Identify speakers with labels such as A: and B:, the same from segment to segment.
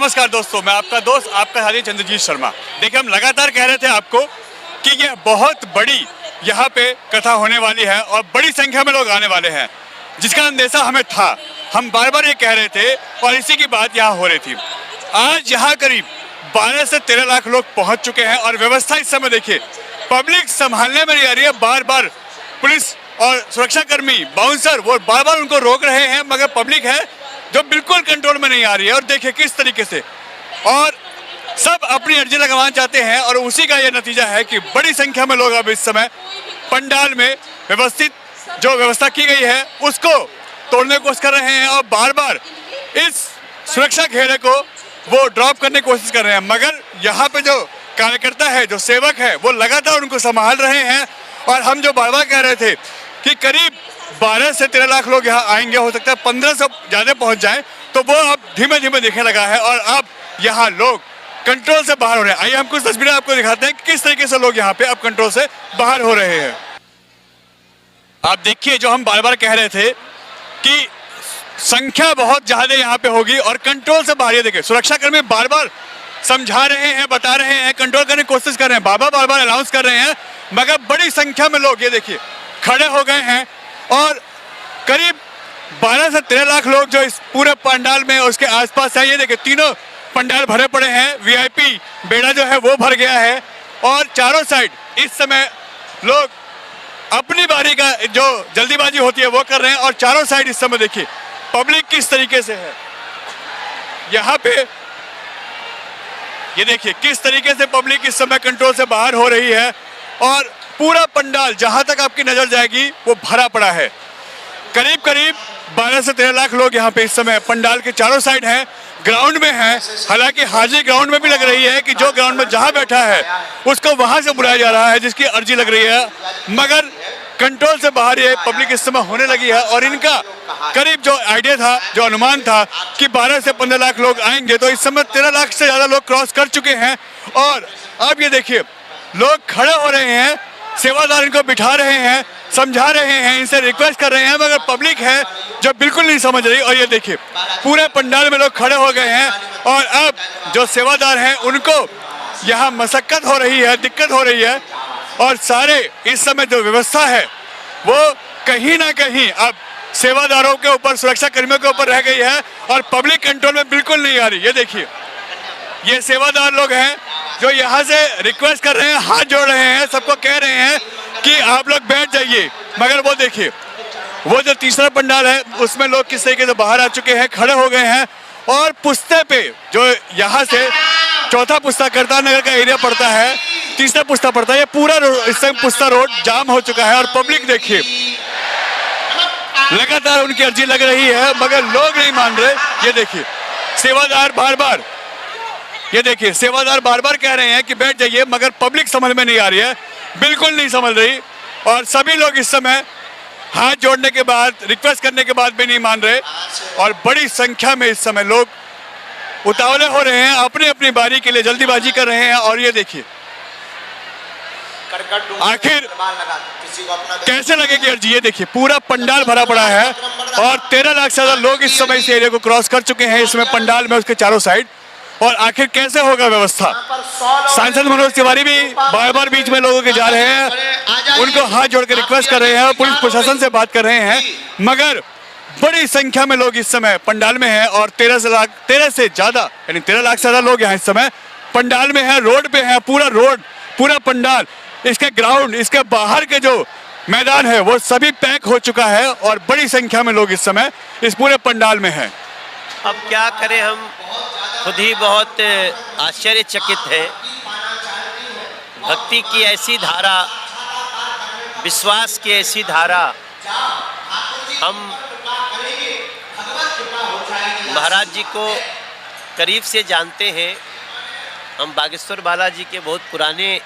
A: नमस्कार दोस्तों, मैं आपका दोस्त आपका साथी चंद्रजीत शर्मा। देखिए, हम लगातार कह रहे थे आपको कि यह बहुत बड़ी यहाँ पे कथा होने वाली है और बड़ी संख्या में लोग आने वाले हैं, जिसका अंदेशा हमें था। हम बार बार ये कह रहे थे और इसी की बात यहाँ हो रही थी। आज यहाँ करीब 12 से 13 लाख लोग पहुँच चुके हैं और व्यवस्था इस समय देखिए, पब्लिक संभालने में नहीं आ रही है। बार बार पुलिस और सुरक्षाकर्मी, बाउंसर, वो बार बार उनको रोक रहे हैं, मगर पब्लिक है जो बिल्कुल कंट्रोल में नहीं आ रही है। और देखिए किस तरीके से, और सब अपनी अर्जी लगवाना चाहते हैं और उसी का ये नतीजा है कि बड़ी संख्या में लोग अब इस समय पंडाल में व्यवस्थित जो व्यवस्था की गई है उसको तोड़ने की कोशिश कर रहे हैं और बार बार इस सुरक्षा घेरे को वो ड्रॉप करने की कोशिश कर रहे हैं। मगर यहाँ पे जो कार्यकर्ता है, जो सेवक है, वो लगातार उनको संभाल रहे हैं। और हम जो बार बार कह रहे थे कि करीब 12 से 13 लाख लोग यहाँ आएंगे, हो सकता है 15 से ज़्यादा पहुँच जाएं, तो वो अब धीमे धीमे दिखने लगा है और अब यहाँ लोग कंट्रोल से बाहर हो रहे हैं। आइए हम कुछ तस्वीरें आपको दिखाते हैं कि किस तरीके से लोग यहाँ पे अब कंट्रोल से बाहर हो रहे हैं। आप देखिए, जो हम बार बार कह रहे थे कि संख्या बहुत ज़्यादा यहाँ पे होगी और कंट्रोल से बाहर, ये देखिए सुरक्षाकर्मी बार बार समझा रहे हैं, बता रहे हैं, कंट्रोल करने की कोशिश कर रहे हैं, बार बार अनाउंस कर रहे हैं, मगर बड़ी संख्या में लोग ये देखिए खड़े हो गए हैं। और करीब 12 से 13 लाख लोग जो इस पूरे पंडाल में और उसके आसपास है, ये देखिए तीनों पंडाल भरे पड़े हैं। वीआईपी बेड़ा जो है वो भर गया है और चारों साइड इस समय लोग अपनी बारी का जो जल्दीबाजी होती है वो कर रहे हैं। और चारों साइड इस समय देखिए पब्लिक किस तरीके से है यहाँ पे, ये देखिए किस तरीके से पब्लिक इस समय कंट्रोल से बाहर हो रही है और पूरा पंडाल जहां तक आपकी नजर जाएगी वो भरा पड़ा है। करीब करीब 12 से 13 लाख लोग यहाँ पे इस समय पंडाल के चारों साइड हैं, ग्राउंड में हैं। हालांकि हाजिर ग्राउंड में भी लग रही है कि जो ग्राउंड में जहां बैठा है उसको वहां से बुलाया जा रहा है, जिसकी अर्जी लग रही है, मगर कंट्रोल से बाहर ये पब्लिक इस समय होने लगी है। और इनका करीब जो आइडिया था, जो अनुमान था कि 12 से 15 लाख लोग आएंगे, तो इस समय 13 लाख से ज्यादा लोग क्रॉस कर चुके हैं। और अब ये देखिए लोग खड़े हो रहे हैं, सेवादार इनको बिठा रहे हैं, समझा रहे हैं, इनसे रिक्वेस्ट कर रहे हैं, मगर पब्लिक है जो बिल्कुल नहीं समझ रही। और ये देखिए पूरे पंडाल में लोग खड़े हो गए हैं और अब जो सेवादार हैं उनको यहाँ मशक्कत हो रही है, दिक्कत हो रही है। और सारे इस समय जो व्यवस्था है वो कहीं ना कहीं अब सेवादारों के ऊपर, सुरक्षा कर्मियों के ऊपर रह गई है और पब्लिक कंट्रोल में बिल्कुल नहीं आ रही। ये देखिए ये सेवादार लोग हैं जो यहाँ से रिक्वेस्ट कर रहे हैं, हाथ जोड़ रहे हैं, सबको कह रहे हैं कि आप लोग बैठ जाइए। मगर वो देखिए वो जो तीसरा पंडाल है उसमें लोग किस तरीके से बाहर आ चुके हैं, खड़े हो गए हैं। और पुस्ते पे जो यहाँ से चौथा पुस्ता करतार नगर का एरिया पड़ता है, तीसरा पुस्ता पड़ता है, ये पूरा इस समय पुस्ता रोड जाम हो चुका है। और पब्लिक देखिए लगातार उनकी अर्जी लग रही है मगर लोग नहीं मान रहे। ये देखिए सेवादार बार बार, ये देखिए सेवादार बार बार कह रहे हैं कि बैठ जाइए, मगर पब्लिक समझ में नहीं आ रही है, बिल्कुल नहीं समझ रही। और सभी लोग इस समय हाथ जोड़ने के बाद, रिक्वेस्ट करने के बाद भी नहीं मान रहे और बड़ी संख्या में इस समय लोग उतावले हो रहे हैं, अपनी अपनी बारी के लिए जल्दीबाजी कर रहे हैं। और ये देखिए आखिर कैसे लगेगी अर्जी, ये देखिए पूरा पंडाल भरा पड़ा है और 13 लाख से ज्यादा लोग इस समय इस एरिया को क्रॉस कर चुके हैं इसमें पंडाल में, उसके चारों साइड। और आखिर कैसे होगा व्यवस्था? सांसद मनोज तिवारी भी बार बार बीच में लोगों के जा रहे हैं, उनको हाथ जोड़ के रिक्वेस्ट कर रहे हैं और पुलिस प्रशासन से बात कर रहे हैं, मगर बड़ी संख्या में लोग इस समय पंडाल में हैं। और 13 से ज्यादा यानी 13 लाख से ज्यादा लोग यहाँ इस समय पंडाल में हैं, रोड पे हैं। पूरा रोड, पूरा पंडाल, इसके ग्राउंड, इसके बाहर के जो मैदान है वो सभी पैक हो चुका है और बड़ी संख्या में लोग इस समय इस पूरे पंडाल में हैं।
B: अब क्या करें, हम खुद ही बहुत आश्चर्यचकित हैं। भक्ति की ऐसी धारा, विश्वास की ऐसी धारा, हम महाराज जी को करीब से जानते हैं। हम बागेश्वर बालाजी के बहुत पुराने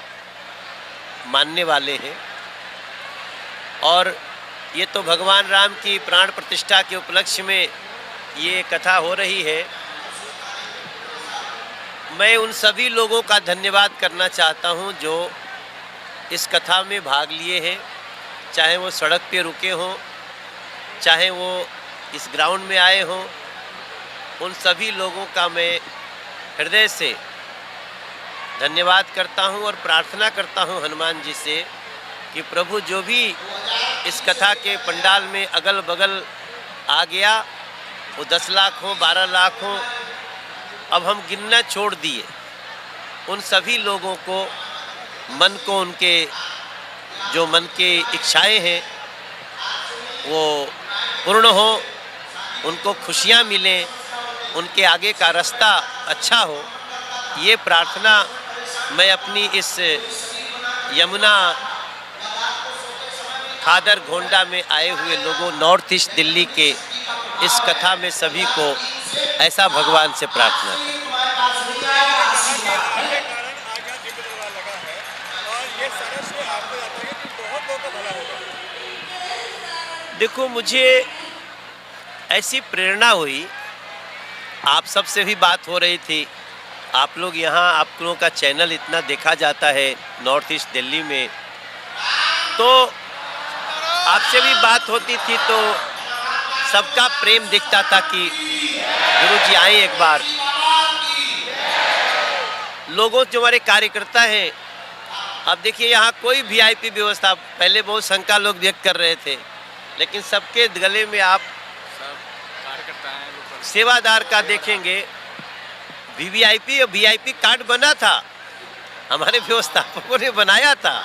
B: मानने वाले हैं और ये तो भगवान राम की प्राण प्रतिष्ठा के उपलक्ष्य में ये कथा हो रही है। मैं उन सभी लोगों का धन्यवाद करना चाहता हूं जो इस कथा में भाग लिए हैं, चाहे वो सड़क पे रुके हों, चाहे वो इस ग्राउंड में आए हों। उन सभी लोगों का मैं हृदय से धन्यवाद करता हूँ और प्रार्थना करता हूँ हनुमान जी से कि प्रभु जो भी इस कथा के पंडाल में अगल बगल आ गया, वो 10 लाख हो 12 लाख हो, अब हम गिनना छोड़ दिए। उन सभी लोगों को मन को, उनके जो मन की इच्छाएं हैं वो पूर्ण हो, उनको खुशियाँ मिलें, उनके आगे का रास्ता अच्छा हो, ये प्रार्थना मैं अपनी इस यमुना खादर गोंडा में आए हुए लोगों, नॉर्थ ईस्ट दिल्ली के इस कथा में सभी को ऐसा भगवान से प्रार्थना करता हूं। देखो, मुझे ऐसी प्रेरणा हुई, आप सबसे भी बात हो रही थी, आप लोग यहाँ, आप लोगों का चैनल इतना देखा जाता है नॉर्थ ईस्ट दिल्ली में, तो आपसे भी बात होती थी तो सबका प्रेम दिखता था कि गुरुजी आए एक बार। लोगों जो हमारे कार्यकर्ता हैं, अब देखिए यहाँ कोई वीआईपी व्यवस्था, पहले बहुत शंका लोग व्यक्त कर रहे थे, लेकिन सबके गले में आप सेवादार का देखेंगे। वीवीआईपी और वीआईपी कार्ड बना था, हमारे व्यवस्थापकों ने बनाया था,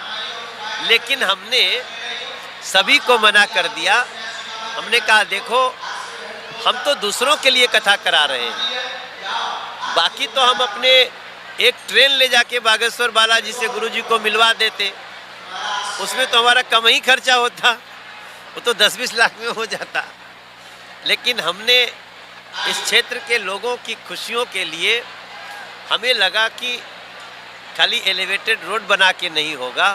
B: लेकिन हमने सभी को मना कर दिया। हमने कहा देखो, हम तो दूसरों के लिए कथा करा रहे हैं, बाकी तो हम अपने एक ट्रेन ले जाके बागेश्वर बालाजी से गुरुजी को मिलवा देते, उसमें तो हमारा कम ही खर्चा होता, वो तो 10-20 लाख में हो जाता। लेकिन हमने इस क्षेत्र के लोगों की खुशियों के लिए हमें लगा कि खाली एलिवेटेड रोड बना के नहीं होगा,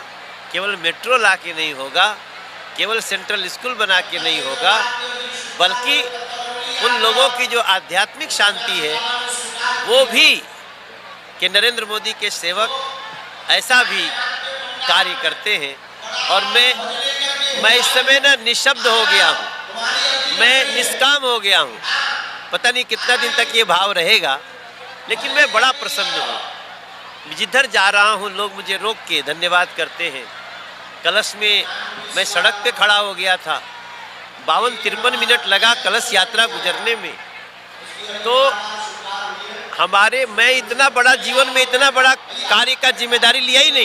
B: केवल मेट्रो ला के नहीं होगा, केवल सेंट्रल स्कूल बना के नहीं होगा, बल्कि उन लोगों की जो आध्यात्मिक शांति है वो भी, कि नरेंद्र मोदी के सेवक ऐसा भी कार्य करते हैं। और मैं इस समय ना निशब्द हो गया हूँ, मैं निष्काम हो गया हूँ। पता नहीं कितना दिन तक ये भाव रहेगा, लेकिन मैं बड़ा प्रसन्न हूँ। जिधर जा रहा हूँ लोग मुझे रोक के धन्यवाद करते हैं। कलश में मैं सड़क पे खड़ा हो गया था, 52-53 मिनट लगा कलश यात्रा गुजरने में। तो मैं इतना बड़ा जीवन में इतना बड़ा कार्य का जिम्मेदारी लिया ही नहीं।